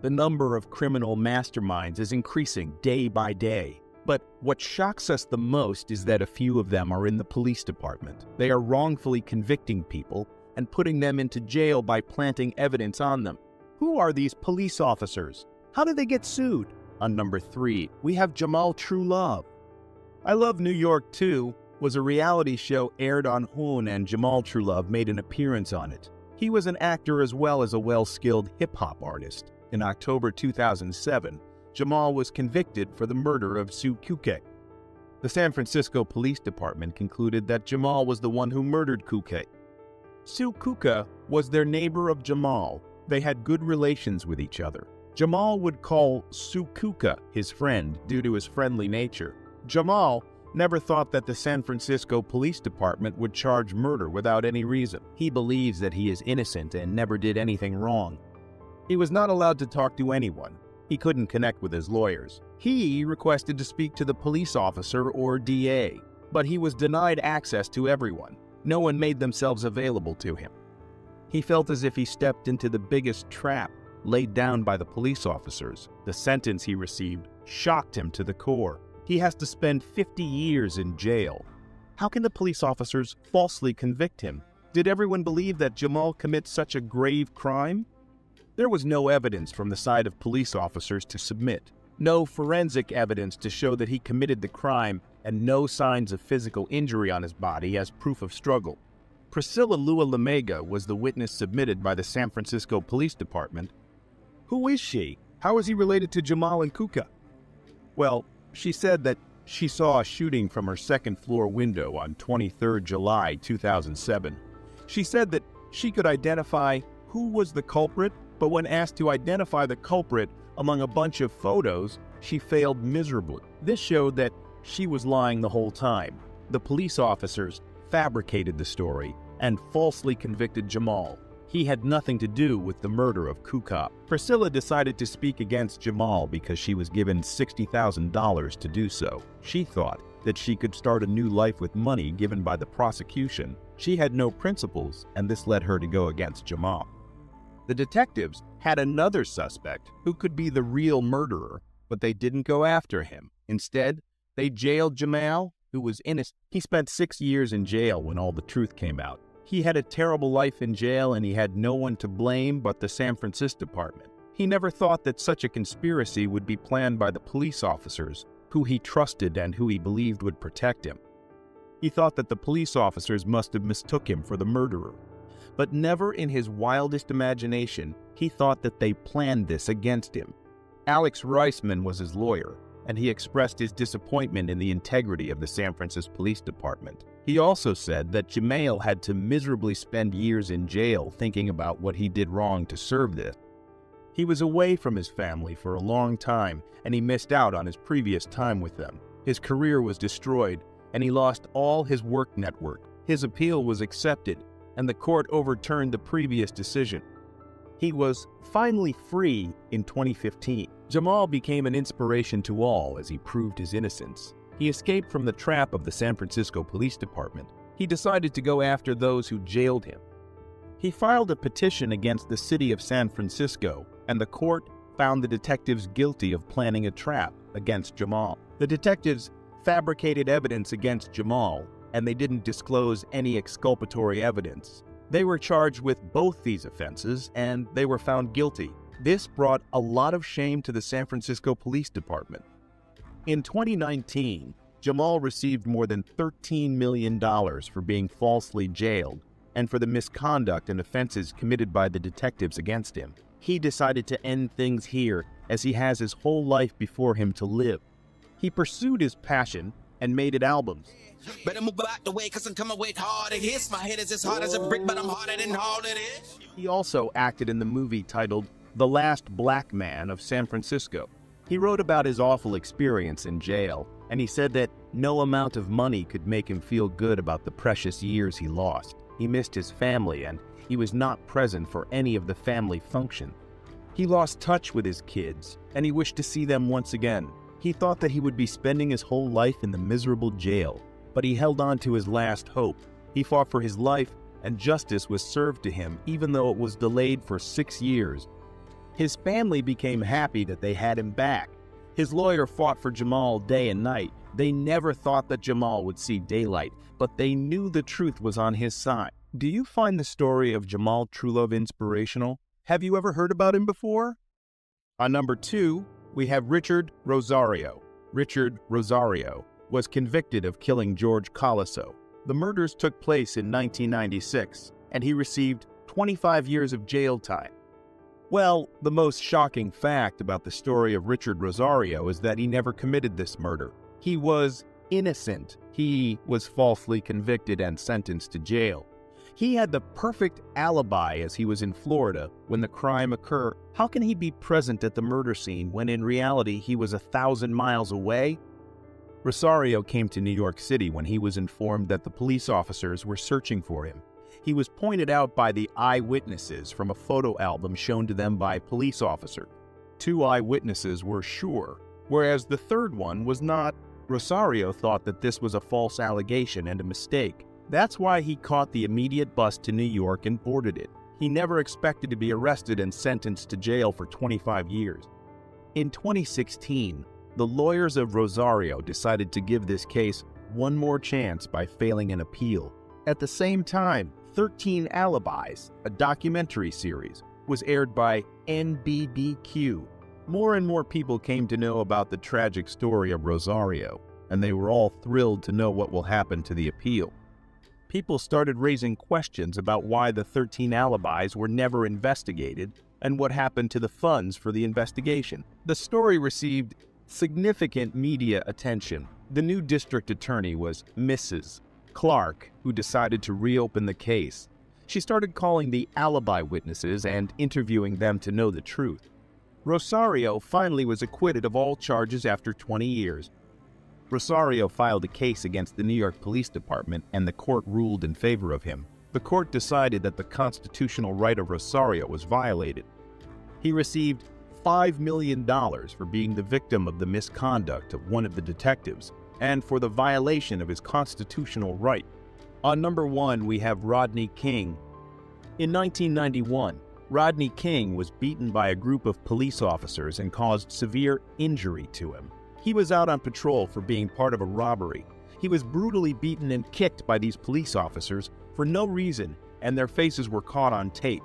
The number of criminal masterminds is increasing day by day. But what shocks us the most is that a few of them are in the police department. They are wrongfully convicting people and putting them into jail by planting evidence on them. Who are these police officers? How did they get sued? On number 3, we have Jamal True Love. I Love New York 2 was a reality show aired on Hoon, and Jamal True Love made an appearance on it. He was an actor as well as a well-skilled hip-hop artist. In October 2007, Jamal was convicted for the murder of Sue Kuke. The San Francisco Police Department concluded that Jamal was the one who murdered Kuke. Sue Kuke was their neighbor of Jamal. They had good relations with each other. Jamal would call Sue Kuke his friend due to his friendly nature. Jamal never thought that the San Francisco Police Department would charge murder without any reason. He believes that he is innocent and never did anything wrong. He was not allowed to talk to anyone. He couldn't connect with his lawyers. He requested to speak to the police officer or DA, but he was denied access to everyone. No one made themselves available to him. He felt as if he stepped into the biggest trap laid down by the police officers. The sentence he received shocked him to the core. He has to spend 50 years in jail. How can the police officers falsely convict him? Did everyone believe that Jamal commits such a grave crime? There was no evidence from the side of police officers to submit, no forensic evidence to show that he committed the crime, and no signs of physical injury on his body as proof of struggle. Priscilla Lua Lamega was the witness submitted by the San Francisco Police Department. Who is she? How is he related to Jamal and Kuke? Well, she said that she saw a shooting from her second-floor window on 23 July 2007. She said that she could identify who was the culprit, but when asked to identify the culprit among a bunch of photos, she failed miserably. This showed that she was lying the whole time. The police officers fabricated the story and falsely convicted Jamal. He had nothing to do with the murder of Kuke. Priscilla decided to speak against Jamal because she was given $60,000 to do so. She thought that she could start a new life with money given by the prosecution. She had no principles, and this led her to go against Jamal. The detectives had another suspect who could be the real murderer, but they didn't go after him. Instead, they jailed Jamal, who was innocent. He spent 6 years in jail when all the truth came out. He had a terrible life in jail, and he had no one to blame but the San Francisco Department. He never thought that such a conspiracy would be planned by the police officers, who he trusted and who he believed would protect him. He thought that the police officers must have mistook him for the murderer. But never in his wildest imagination he thought that they planned this against him. Alex Reisman was his lawyer, and he expressed his disappointment in the integrity of the San Francisco Police Department. He also said that Jamal had to miserably spend years in jail thinking about what he did wrong to serve this. He was away from his family for a long time, and he missed out on his previous time with them. His career was destroyed, and he lost all his work network. His appeal was accepted, and the court overturned the previous decision. He was finally free in 2015. Jamal became an inspiration to all as he proved his innocence. He escaped from the trap of the San Francisco Police Department. He decided to go after those who jailed him. He filed a petition against the city of San Francisco, and the court found the detectives guilty of planning a trap against Jamal. The detectives fabricated evidence against Jamal, and they didn't disclose any exculpatory evidence. They were charged with both these offenses, and they were found guilty. This brought a lot of shame to the San Francisco Police Department. In 2019, Jamal received more than $13 million for being falsely jailed and for the misconduct and offenses committed by the detectives against him. He decided to end things here, as he has his whole life before him to live. He pursued his passion and made it albums. Better move out the way, cause I'm coming with hard it hits. My head is as hard as a brick, but I'm harder than all it is. He also acted in the movie titled The Last Black Man of San Francisco. He wrote about his awful experience in jail, and he said that no amount of money could make him feel good about the precious years he lost. He missed his family, and he was not present for any of the family function. He lost touch with his kids, and he wished to see them once again. He thought that he would be spending his whole life in the miserable jail, but he held on to his last hope. He fought for his life, and justice was served to him, even though it was delayed for 6 years. His family became happy that they had him back. His lawyer fought for Jamal day and night. They never thought that Jamal would see daylight, but they knew the truth was on his side. Do you find the story of Jamal Truelove inspirational? Have you ever heard about him before? On number 2, we have Richard Rosario. Richard Rosario was convicted of killing George Colasso. The murders took place in 1996, and he received 25 years of jail time. Well, the most shocking fact about the story of Richard Rosario is that he never committed this murder. He was innocent. He was falsely convicted and sentenced to jail. He had the perfect alibi as he was in Florida when the crime occurred. How can he be present at the murder scene when in reality he was 1,000 miles away? Rosario came to New York City when he was informed that the police officers were searching for him. He was pointed out by the eyewitnesses from a photo album shown to them by police officers. 2 eyewitnesses were sure, whereas the third one was not. Rosario thought that this was a false allegation and a mistake. That's why he caught the immediate bus to New York and boarded it. He never expected to be arrested and sentenced to jail for 25 years. In 2016, the lawyers of Rosario decided to give this case one more chance by failing an appeal. At the same time, 13 Alibis, a documentary series, was aired by NBBQ. More and more people came to know about the tragic story of Rosario, and they were all thrilled to know what will happen to the appeal. People started raising questions about why the 13 alibis were never investigated and what happened to the funds for the investigation. The story received significant media attention. The new district attorney was Mrs. Clark, who decided to reopen the case. She started calling the alibi witnesses and interviewing them to know the truth. Rosario finally was acquitted of all charges after 20 years. Rosario filed a case against the New York Police Department, and the court ruled in favor of him. The court decided that the constitutional right of Rosario was violated. He received $5 million for being the victim of the misconduct of one of the detectives and for the violation of his constitutional right. On number 1, we have Rodney King. In 1991, Rodney King was beaten by a group of police officers and caused severe injury to him. He was out on patrol for being part of a robbery. He was brutally beaten and kicked by these police officers for no reason, and their faces were caught on tape.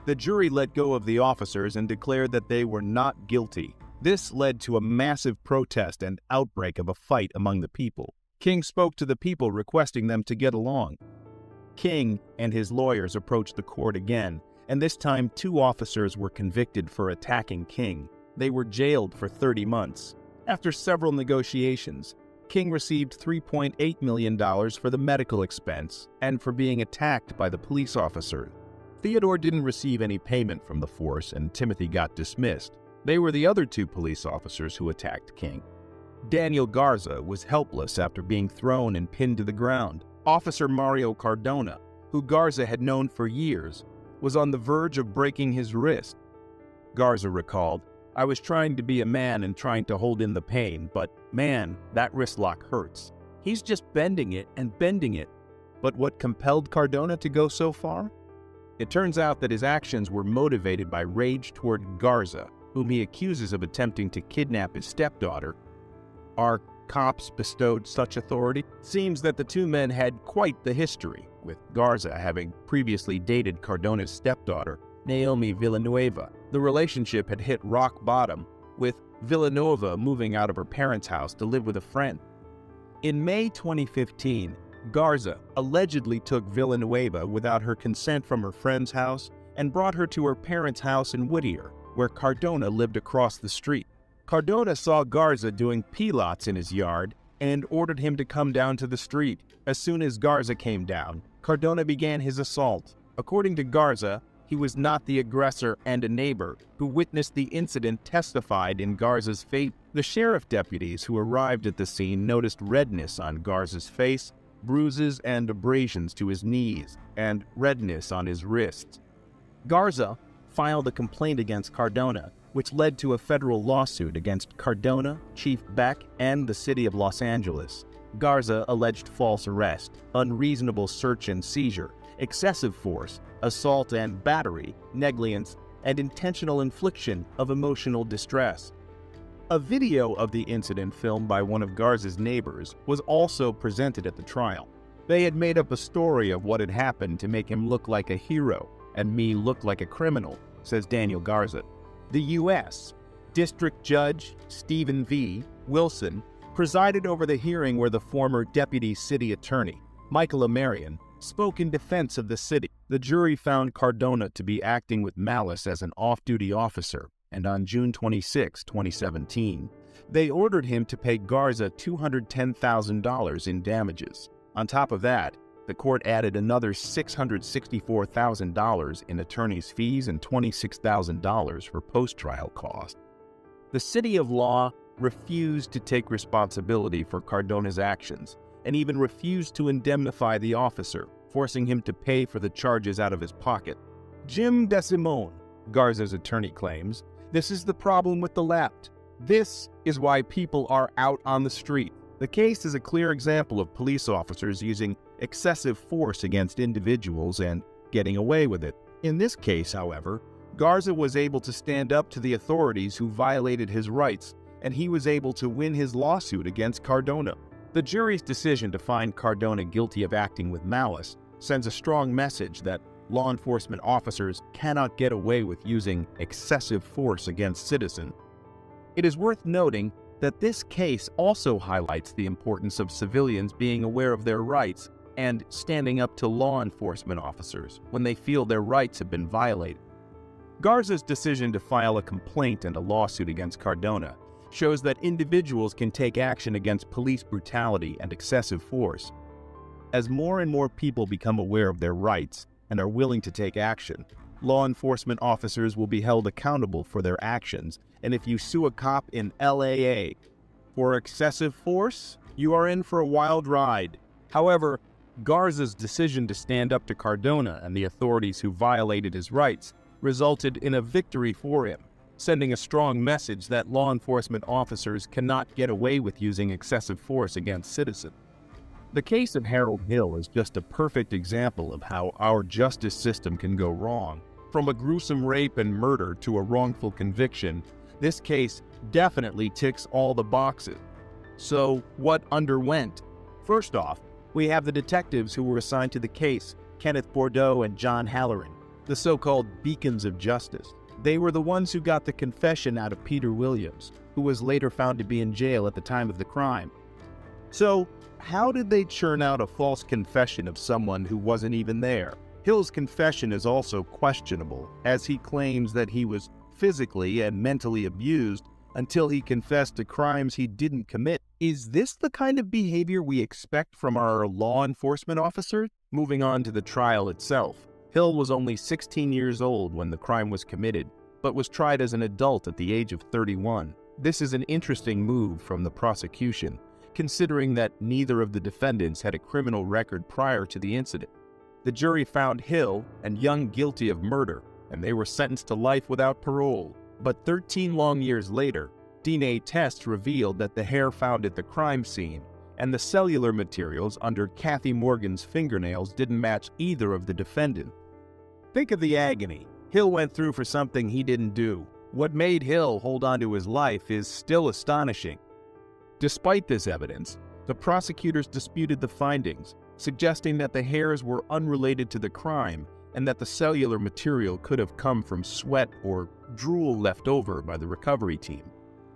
The jury let go of the officers and declared that they were not guilty. This led to a massive protest and outbreak of a fight among the people. King spoke to the people, requesting them to get along. King and his lawyers approached the court again, and this time 2 officers were convicted for attacking King. They were jailed for 30 months. After several negotiations, King received $3.8 million for the medical expense and for being attacked by the police officer. Theodore didn't receive any payment from the force, and Timothy got dismissed. They were the other 2 police officers who attacked King. Daniel Garza was helpless after being thrown and pinned to the ground. Officer Mario Cardona, who Garza had known for years, was on the verge of breaking his wrist. Garza recalled, "I was trying to be a man and trying to hold in the pain, but man, that wrist lock hurts. He's just bending it and bending it." But what compelled Cardona to go so far? It turns out that his actions were motivated by rage toward Garza, whom he accuses of attempting to kidnap his stepdaughter. Are cops bestowed such authority? Seems that the 2 men had quite the history, with Garza having previously dated Cardona's stepdaughter, Naomi Villanueva. The relationship had hit rock bottom, with Villanueva moving out of her parents' house to live with a friend. In May 2015, Garza allegedly took Villanueva without her consent from her friend's house and brought her to her parents' house in Whittier, where Cardona lived across the street. Cardona saw Garza doing pilots in his yard and ordered him to come down to the street. As soon as Garza came down, Cardona began his assault. According to Garza, he was not the aggressor, and a neighbor who witnessed the incident testified in Garza's favor. The sheriff deputies who arrived at the scene noticed redness on Garza's face, bruises and abrasions to his knees, and redness on his wrists. Garza filed a complaint against Cardona, which led to a federal lawsuit against Cardona, Chief Beck, and the city of Los Angeles. Garza alleged false arrest, unreasonable search and seizure, excessive force, assault and battery, negligence, and intentional infliction of emotional distress. A video of the incident filmed by one of Garza's neighbors was also presented at the trial. They had made up a story of what had happened to make him look like a hero and me look like a criminal, says Daniel Garza. The U.S. District Judge Stephen V. Wilson presided over the hearing where the former deputy city attorney, Michael Amarian, spoke in defense of the city. The jury found Cardona to be acting with malice as an off-duty officer, and on June 26, 2017, they ordered him to pay Garza $210,000 in damages. On top of that, the court added another $664,000 in attorney's fees and $26,000 for post-trial costs. The City of Law refused to take responsibility for Cardona's actions and even refused to indemnify the officer, forcing him to pay for the charges out of his pocket. Jim DeSimone, Garza's attorney, claims, "This is the problem with the left. This is why people are out on the street." The case is a clear example of police officers using excessive force against individuals and getting away with it. In this case, however, Garza was able to stand up to the authorities who violated his rights, and he was able to win his lawsuit against Cardona. The jury's decision to find Cardona guilty of acting with malice sends a strong message that law enforcement officers cannot get away with using excessive force against citizens. It is worth noting that this case also highlights the importance of civilians being aware of their rights and standing up to law enforcement officers when they feel their rights have been violated. Garza's decision to file a complaint and a lawsuit against Cardona shows that individuals can take action against police brutality and excessive force. As more and more people become aware of their rights and are willing to take action, law enforcement officers will be held accountable for their actions, and if you sue a cop in LAA for excessive force, you are in for a wild ride. However, Garza's decision to stand up to Cardona and the authorities who violated his rights resulted in a victory for him, sending a strong message that law enforcement officers cannot get away with using excessive force against citizens. The case of Harold Hill is just a perfect example of how our justice system can go wrong. From a gruesome rape and murder to a wrongful conviction, this case definitely ticks all the boxes. So, what underwent? First off, we have the detectives who were assigned to the case, Kenneth Bordeaux and John Halloran, the so-called beacons of justice. They were the ones who got the confession out of Peter Williams, who was later found to be in jail at the time of the crime. So, how did they churn out a false confession of someone who wasn't even there? Hill's confession is also questionable, as he claims that he was physically and mentally abused until he confessed to crimes he didn't commit. Is this the kind of behavior we expect from our law enforcement officers? Moving on to the trial itself. Hill was only 16 years old when the crime was committed, but was tried as an adult at the age of 31. This is an interesting move from the prosecution, considering that neither of the defendants had a criminal record prior to the incident. The jury found Hill and Young guilty of murder, and they were sentenced to life without parole. But 13 long years later, DNA tests revealed that the hair found at the crime scene and the cellular materials under Kathy Morgan's fingernails didn't match either of the defendants. Think of the agony Hill went through for something he didn't do. What made Hill hold on to his life is still astonishing. Despite this evidence, the prosecutors disputed the findings, suggesting that the hairs were unrelated to the crime and that the cellular material could have come from sweat or drool left over by the recovery team.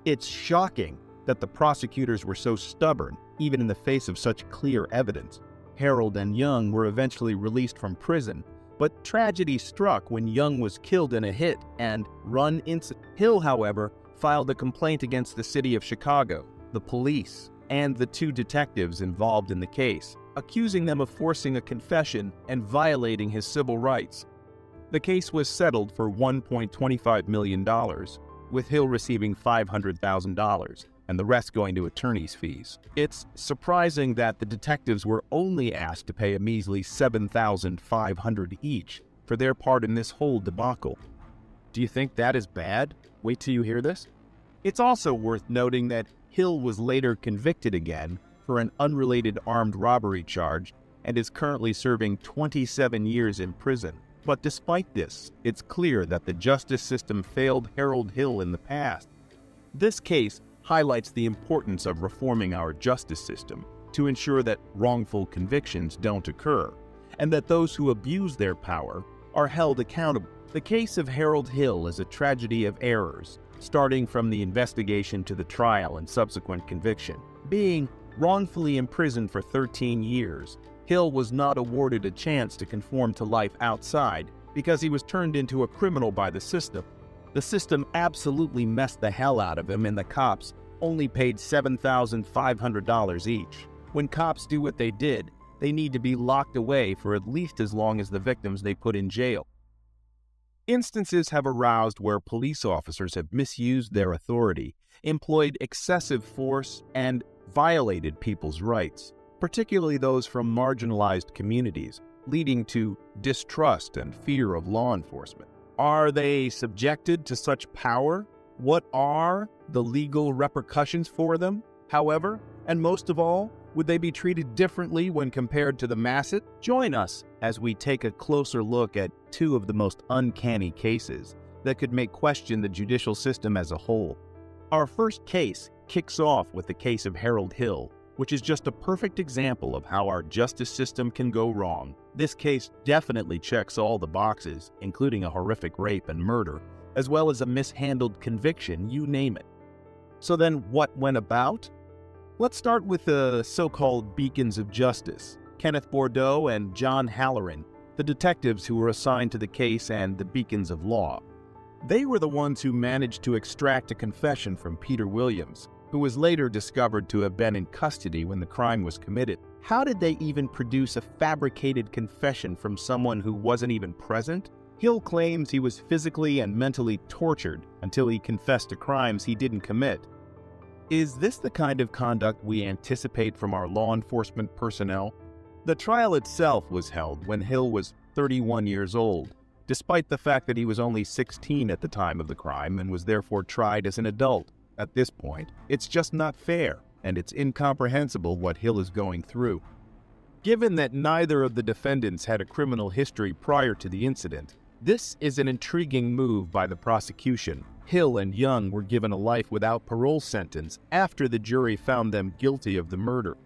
It's shocking that the prosecutors were so stubborn, even in the face of such clear evidence. Harold and Young were eventually released from prison, but tragedy struck when Young was killed in a hit and run incident. Hill, however, filed a complaint against the city of Chicago, the police, and the two detectives involved in the case, accusing them of forcing a confession and violating his civil rights. The case was settled for $1.25 million, with Hill receiving $500,000 and the rest going to attorney's fees. It's surprising that the detectives were only asked to pay a measly $7,500 each for their part in this whole debacle. Do you think that is bad? Wait till you hear this. It's also worth noting that Hill was later convicted again for an unrelated armed robbery charge and is currently serving 27 years in prison. But despite this, it's clear that the justice system failed Harold Hill in the past. This case highlights the importance of reforming our justice system to ensure that wrongful convictions don't occur, and that those who abuse their power are held accountable. The case of Harold Hill is a tragedy of errors, starting from the investigation to the trial and subsequent conviction. Being wrongfully imprisoned for 13 years, Hill was not awarded a chance to conform to life outside because he was turned into a criminal by the system. The system absolutely messed the hell out of him, and the cops only paid $7,500 each. When cops do what they did, they need to be locked away for at least as long as the victims they put in jail. Instances have aroused where police officers have misused their authority, employed excessive force, and violated people's rights, particularly those from marginalized communities, leading to distrust and fear of law enforcement. Are they subjected to such power? What are the legal repercussions for them? However, and most of all, would they be treated differently when compared to the masses? Join us as we take a closer look at two of the most uncanny cases that could make question the judicial system as a whole. Our first case kicks off with the case of Harold Hill, which is just a perfect example of how our justice system can go wrong. This case definitely checks all the boxes, including a horrific rape and murder, as well as a mishandled conviction, you name it. So then what went about? Let's start with the so-called beacons of justice, Kenneth Bordeaux and John Halloran, the detectives who were assigned to the case and the beacons of law. They were the ones who managed to extract a confession from Peter Williams, who was later discovered to have been in custody when the crime was committed. How did they even produce a fabricated confession from someone who wasn't even present? Hill claims he was physically and mentally tortured until he confessed to crimes he didn't commit. Is this the kind of conduct we anticipate from our law enforcement personnel? The trial itself was held when Hill was 31 years old, despite the fact that he was only 16 at the time of the crime and was therefore tried as an adult. At this point, it's just not fair, and it's incomprehensible what Hill is going through. Given that neither of the defendants had a criminal history prior to the incident, this is an intriguing move by the prosecution. Hill and Young were given a life without parole sentence after the jury found them guilty of the murder.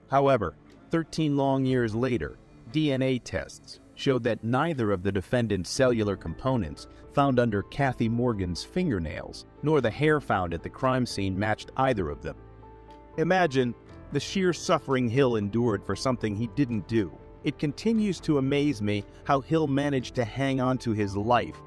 However, 13 long years later, DNA tests showed that neither of the defendants' cellular components found under Kathy Morgan's fingernails, nor the hair found at the crime scene matched either of them. Imagine the sheer suffering Hill endured for something he didn't do. It continues to amaze me how Hill managed to hang on to his life.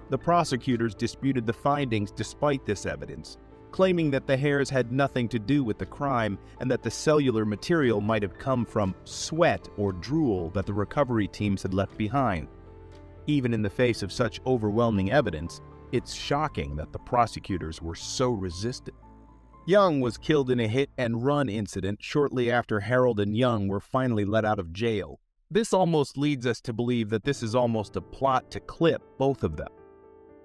The prosecutors disputed the findings despite this evidence, claiming that the hairs had nothing to do with the crime and that the cellular material might have come from sweat or drool that the recovery teams had left behind. Even in the face of such overwhelming evidence, it's shocking that the prosecutors were so resistant. Young was killed in a hit-and-run incident shortly after Harold and Young were finally let out of jail. This almost leads us to believe that this is almost a plot to clip both of them.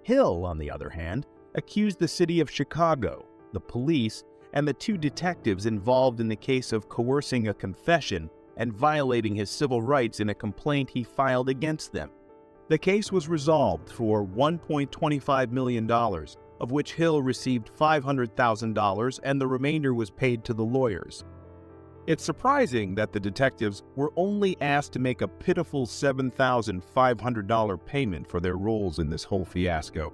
Hill, on the other hand, accused the city of Chicago, the police, and the two detectives involved in the case of coercing a confession and violating his civil rights in a complaint he filed against them. The case was resolved for $1.25 million, of which Hill received $500,000 and the remainder was paid to the lawyers. It's surprising that the detectives were only asked to make a pitiful $7,500 payment for their roles in this whole fiasco.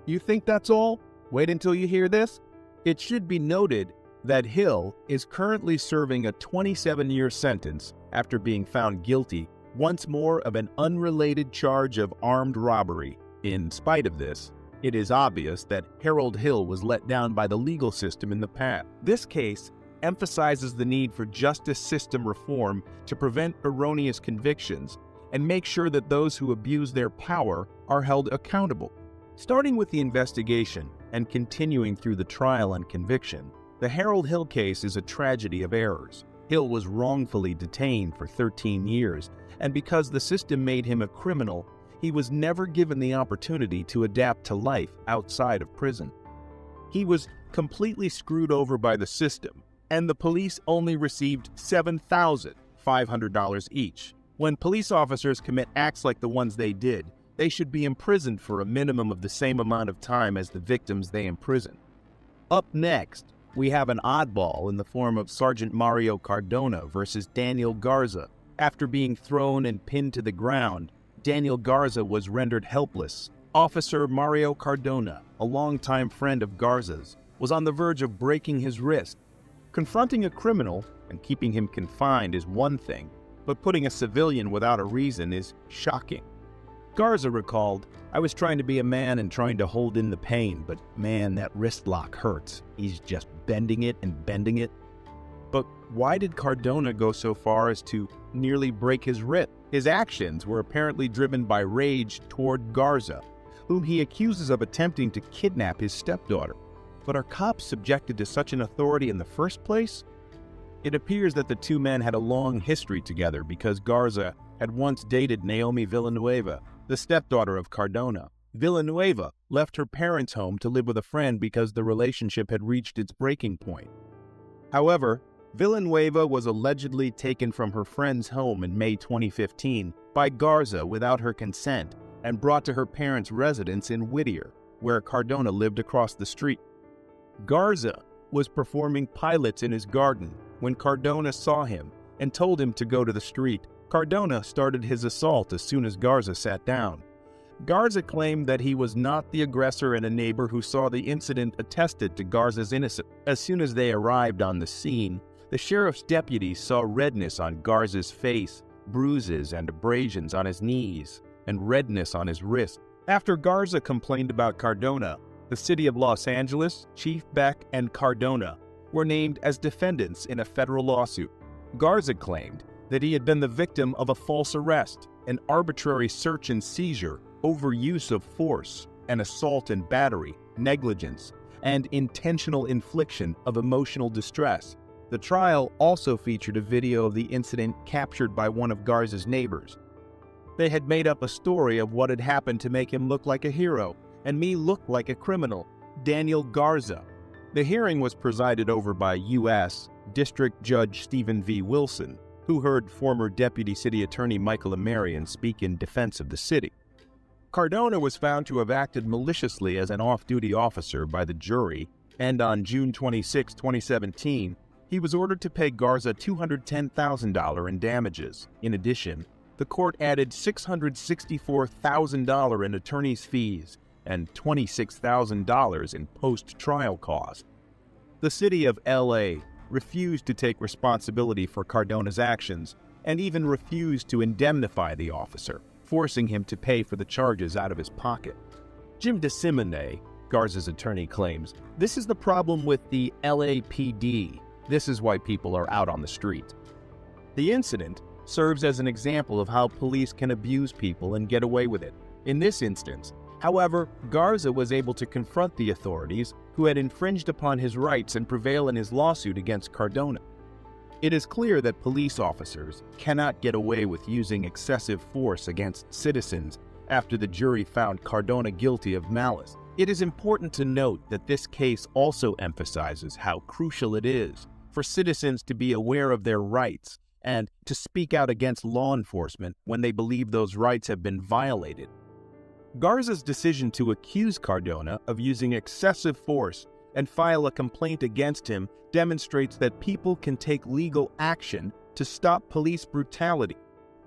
You think that's all? Wait until you hear this. It should be noted that Hill is currently serving a 27-year sentence after being found guilty once more of an unrelated charge of armed robbery. In spite of this, it is obvious that Harold Hill was let down by the legal system in the past. This case emphasizes the need for justice system reform to prevent erroneous convictions and make sure that those who abuse their power are held accountable. Starting with the investigation and continuing through the trial and conviction, the Harold Hill case is a tragedy of errors. Hill was wrongfully detained for 13 years, and because the system made him a criminal, he was never given the opportunity to adapt to life outside of prison. He was completely screwed over by the system, and the police only received $7,500 each. When police officers commit acts like the ones they did, they should be imprisoned for a minimum of the same amount of time as the victims they imprison. Up next, we have an oddball in the form of Sergeant Mario Cardona versus Daniel Garza. After being thrown and pinned to the ground, Daniel Garza was rendered helpless. Officer Mario Cardona, a longtime friend of Garza's, was on the verge of breaking his wrist. Confronting a criminal and keeping him confined is one thing, but putting a civilian without a reason is shocking. Garza recalled, "I was trying to be a man and trying to hold in the pain, but man, that wrist lock hurts. He's just bending it and bending it." But why did Cardona go so far as to nearly break his wrist? His actions were apparently driven by rage toward Garza, whom he accuses of attempting to kidnap his stepdaughter. But are cops subjected to such an authority in the first place? It appears that the two men had a long history together because Garza had once dated Naomi Villanueva, the stepdaughter of Cardona. Villanueva left her parents' home to live with a friend because the relationship had reached its breaking point. However, Villanueva was allegedly taken from her friend's home in May 2015 by Garza without her consent and brought to her parents' residence in Whittier, where Cardona lived across the street. Garza was performing pilates in his garden when Cardona saw him and told him to go to the street. Cardona started his assault as soon as Garza sat down. Garza claimed that he was not the aggressor, and a neighbor who saw the incident attested to Garza's innocence. As soon as they arrived on the scene, the sheriff's deputies saw redness on Garza's face, bruises and abrasions on his knees, and redness on his wrist. After Garza complained about Cardona, the city of Los Angeles, Chief Beck, and Cardona were named as defendants in a federal lawsuit. Garza claimed that he had been the victim of a false arrest, an arbitrary search and seizure, overuse of force, an assault and battery, negligence, and intentional infliction of emotional distress. The trial also featured a video of the incident captured by one of Garza's neighbors. They had made up a story of what had happened to make him look like a hero, and me look like a criminal, Daniel Garza. The hearing was presided over by U.S. District Judge Stephen V. Wilson, who heard former Deputy City Attorney Michael Amarian speak in defense of the city. Cardona was found to have acted maliciously as an off-duty officer by the jury, and on June 26, 2017, he was ordered to pay Garza $210,000 in damages. In addition, the court added $664,000 in attorney's fees and $26,000 in post-trial costs. The city of L.A. refused to take responsibility for Cardona's actions and even refused to indemnify the officer, forcing him to pay for the charges out of his pocket. Jim DeSimone, Garza's attorney, claims, "This is the problem with the LAPD. This is why people are out on the street." The incident serves as an example of how police can abuse people and get away with it. In this instance, however, Garza was able to confront the authorities who had infringed upon his rights and prevail in his lawsuit against Cardona. It is clear that police officers cannot get away with using excessive force against citizens after the jury found Cardona guilty of malice. It is important to note that this case also emphasizes how crucial it is for citizens to be aware of their rights and to speak out against law enforcement when they believe those rights have been violated. Garza's decision to accuse Cardona of using excessive force and file a complaint against him demonstrates that people can take legal action to stop police brutality.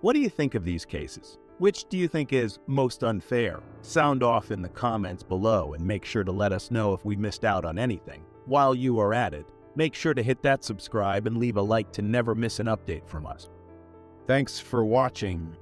What do you think of these cases? Which do you think is most unfair? Sound off in the comments below and make sure to let us know if we missed out on anything. While you are at it, make sure to hit that subscribe and leave a like to never miss an update from us. Thanks for watching.